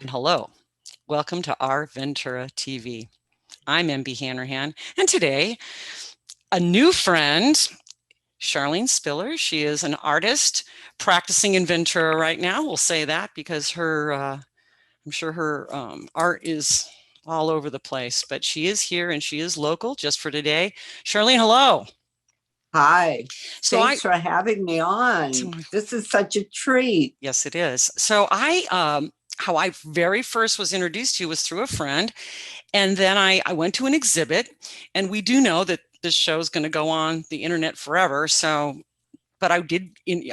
and hello. Welcome to Our Ventura TV. I'm MB Hanrahan, and today, a new friend, Charlene Spiller. She is an artist practicing in Ventura right now. We'll say that because I'm sure her art is all over the place, but she is here and she is local just for today. Charlene, hello. Hi. Thanks for having me on. This is such a treat. Yes, it is. So how I very first was introduced to you was through a friend. And then I went to an exhibit, and we do know that this show is going to go on the internet forever. So, but I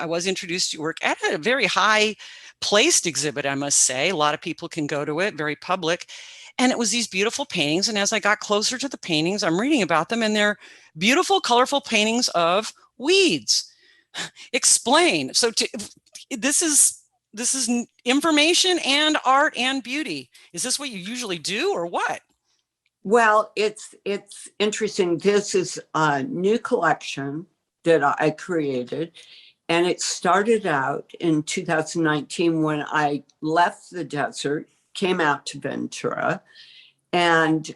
was introduced to your work at a very high placed exhibit, I must say. A lot of people can go to it, very public. And it was these beautiful paintings. And as I got closer to the paintings, I'm reading about them, and they're beautiful, colorful paintings of weeds. Explain. So this is information and art and beauty. Is this what you usually do or what? Well, it's interesting. This is a new collection that I created, and it started out in 2019 when I left the desert, came out to Ventura, and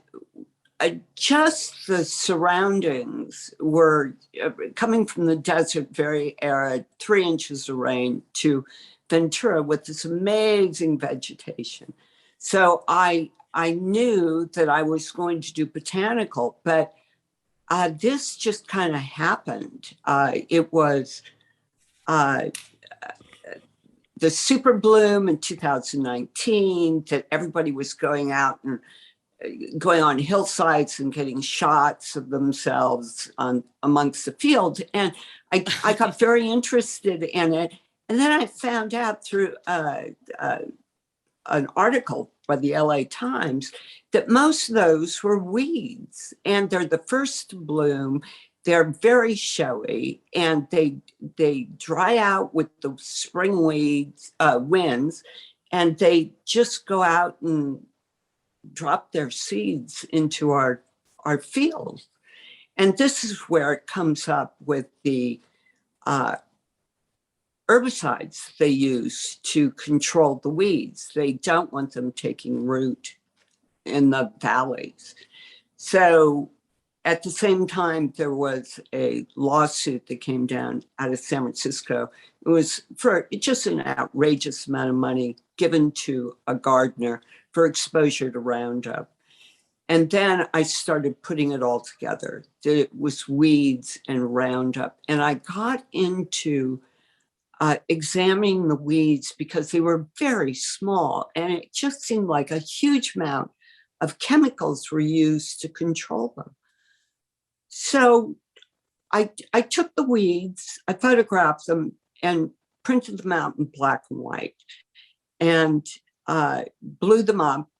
just the surroundings were coming from the desert, very arid, 3 inches of rain, to Ventura with this amazing vegetation. So I knew that I was going to do botanical, but this just kind of happened. It was the super bloom in 2019 that everybody was going out and going on hillsides and getting shots of themselves amongst the field. And I got very interested in it. And then I found out through an article by the LA Times that most of those were weeds, and they're the first to bloom. They're very showy, and they dry out with the spring winds, and they just go out and drop their seeds into our fields. And this is where it comes up with the herbicides they use to control the weeds. They don't want them taking root in the valleys. So at the same time, there was a lawsuit that came down out of San Francisco. It was for just an outrageous amount of money given to a gardener for exposure to Roundup. And then I started putting it all together. It was weeds and Roundup. And I got into examining the weeds because they were very small, and it just seemed like a huge amount of chemicals were used to control them. So I took the weeds, I photographed them and printed them out in black and white, and blew them up.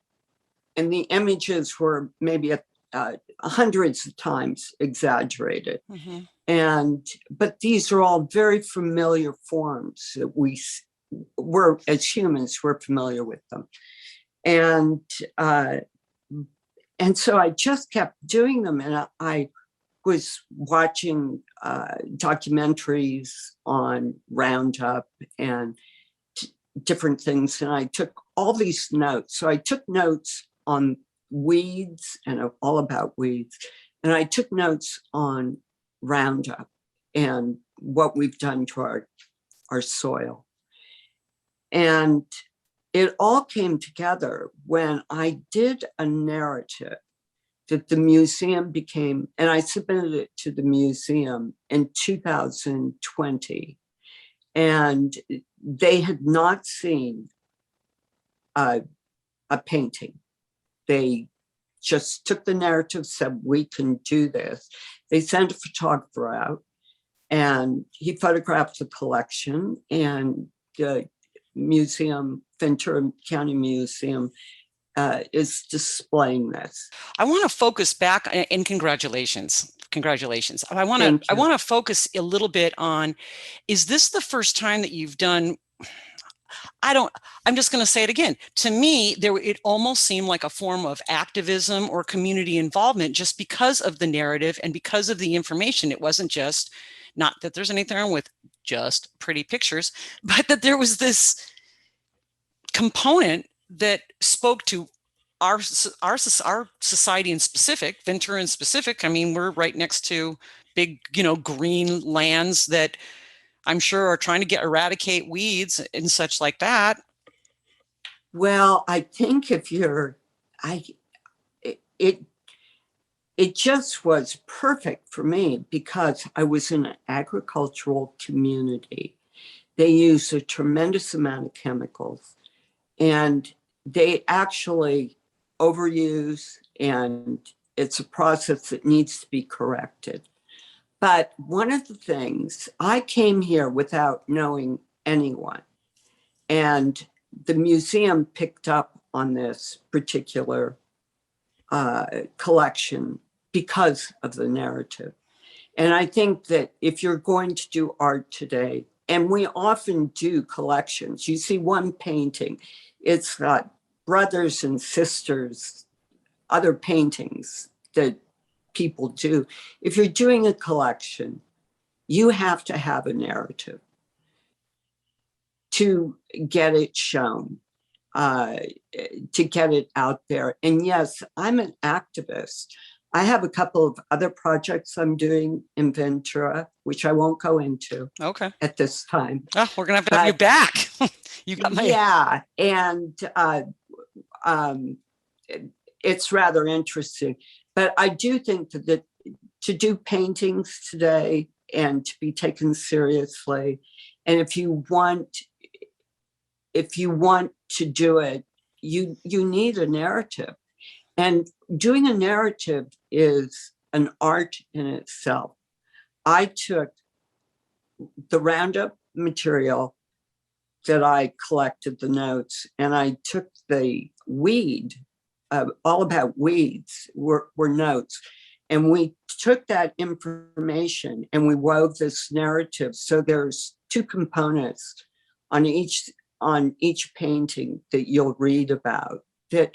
And the images were maybe hundreds of times exaggerated. Mm-hmm. But these are all very familiar forms that we're, as humans, we're familiar with them. And so I just kept doing them. And I was watching documentaries on Roundup and different things. And I took all these notes. So I took notes on weeds and all about weeds. And I took notes on Roundup and what we've done to our soil. And it all came together when I did a narrative that the museum became, and I submitted it to the museum in 2020. And they had not seen a painting. They just took the narrative, said, we can do this. They sent a photographer out, and he photographed the collection, and the museum, Ventura County Museum, is displaying this. I want to focus back, and congratulations. I want to focus a little bit on, is this the first time that you've done, I'm just going to say it again. To me, it almost seemed like a form of activism or community involvement just because of the narrative and because of the information. It wasn't just, not that there's anything wrong with just pretty pictures, but that there was this component that spoke to our society in specific, Ventura in specific. I mean, we're right next to big, green lands that I'm sure are trying to eradicate weeds and such like that. Well, I think it just was perfect for me because I was in an agricultural community. They use a tremendous amount of chemicals, and they actually overuse, and it's a process that needs to be corrected. But one of the things, I came here without knowing anyone, and the museum picked up on this particular collection because of the narrative. And I think that if you're going to do art today, and we often do collections, you see one painting, it's got brothers and sisters, other paintings that people do. If you're doing a collection, you have to have a narrative to get it shown, to get it out there. And yes, I'm an activist. I have a couple of other projects I'm doing in Ventura, which I won't go into at this time. Oh, we're going to have you back. You got my... Yeah, and it's rather interesting. But I do think that to do paintings today and to be taken seriously, and if you want to do it, you need a narrative. And doing a narrative is an art in itself. I took the roundup material that I collected, the notes, and I took the weed, all about weeds were notes. And we took that information and we wove this narrative. So there's two components on each painting that you'll read about that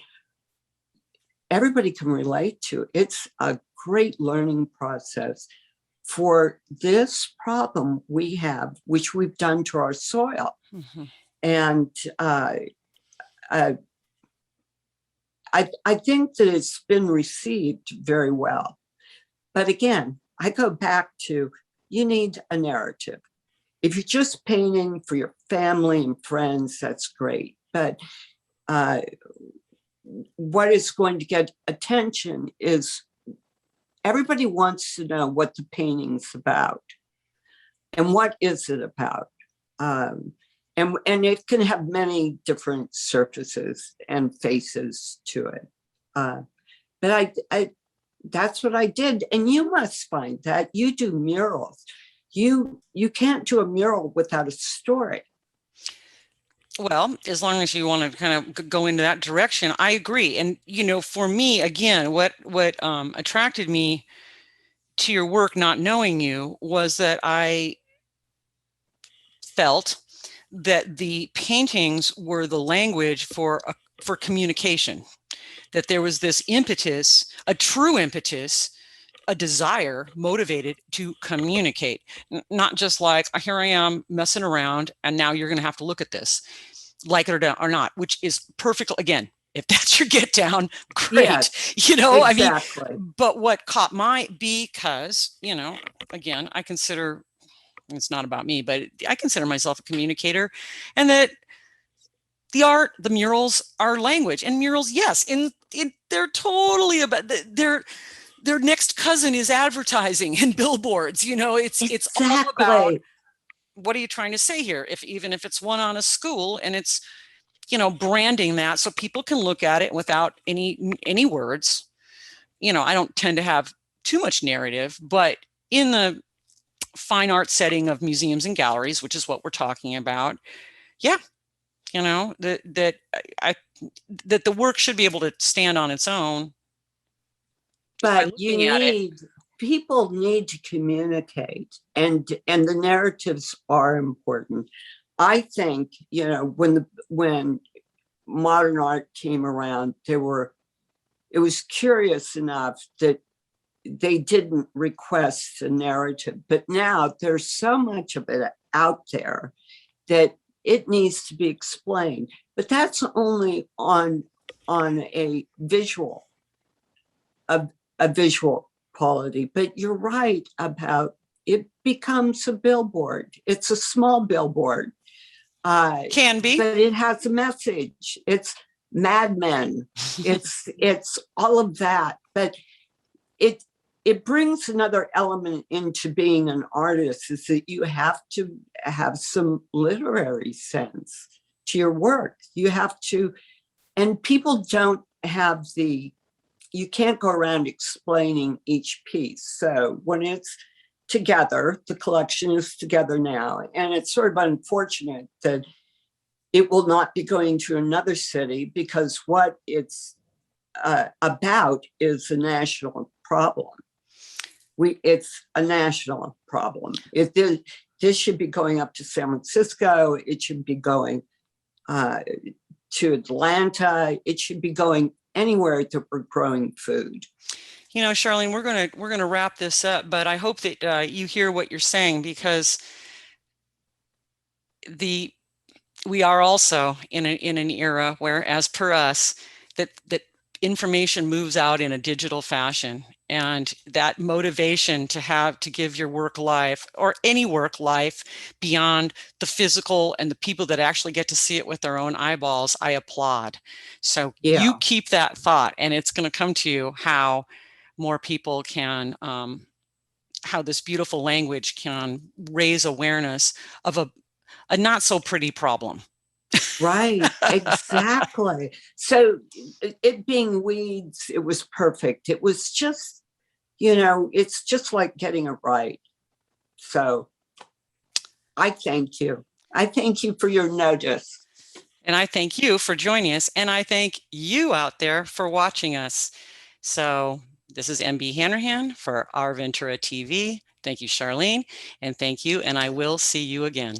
everybody can relate to. It's a great learning process for this problem we have, which we've done to our soil. Mm-hmm. And I think that it's been received very well. But again, I go back to, you need a narrative. If you're just painting for your family and friends, that's great. But what is going to get attention is everybody wants to know what the painting's about. And what is it about? And it can have many different surfaces and faces to it. But I that's what I did. And you must find that you do murals. You can't do a mural without a story. Well, as long as you want to kind of go into that direction, I agree. And, for me, again, what attracted me to your work, not knowing you, was that I felt that the paintings were the language for communication, that there was this impetus, a true impetus, a desire motivated to communicate, not just like, here I am messing around and now you're going to have to look at this, like it or not, which is perfect. Again, if that's your get down, great. Yes, exactly. I mean, but what caught because, again, I consider, it's not about me, but I consider myself a communicator, and that the art, the murals are language. And murals, yes, they're totally about their next cousin is advertising and billboards. It's all about, what are you trying to say here? Even if it's one on a school, and it's, branding that so people can look at it without any words. I don't tend to have too much narrative, but in the fine art setting of museums and galleries, which is what we're talking about, yeah, that the work should be able to stand on its own. But people need to communicate, and the narratives are important. I think, when modern art came around, it was curious enough that they didn't request a narrative, but now there's so much of it out there that it needs to be explained. But that's only on a visual, a visual quality. But you're right about it becomes a billboard. It's a small billboard. Can be. But it has a message. It's Mad Men. It's all of that. But it brings another element into being an artist, is that you have to have some literary sense to your work. You have to, and people don't have you can't go around explaining each piece. So when it's together, the collection is together now, and it's sort of unfortunate that it will not be going to another city, because what it's about is a national problem. It's a national problem. This should be going up to San Francisco. It should be going to Atlanta. It should be going anywhere that we're growing food. You know, Charlene, we're gonna wrap this up, but I hope that you hear what you're saying, because we are also in an era where, as per us, that information moves out in a digital fashion, and that motivation to give your work life, or any work life, beyond the physical and the people that actually get to see it with their own eyeballs, I applaud. So you keep that thought, and it's going to come to you how more people can, how this beautiful language can raise awareness of a not so pretty problem. Right, exactly. So it being weeds, it was perfect. It was just, it's just like getting it right. So I thank you. I thank you for your notice. And I thank you for joining us. And I thank you out there for watching us. So this is MB Hanrahan for Our Ventura TV. Thank you, Charlene. And thank you. And I will see you again.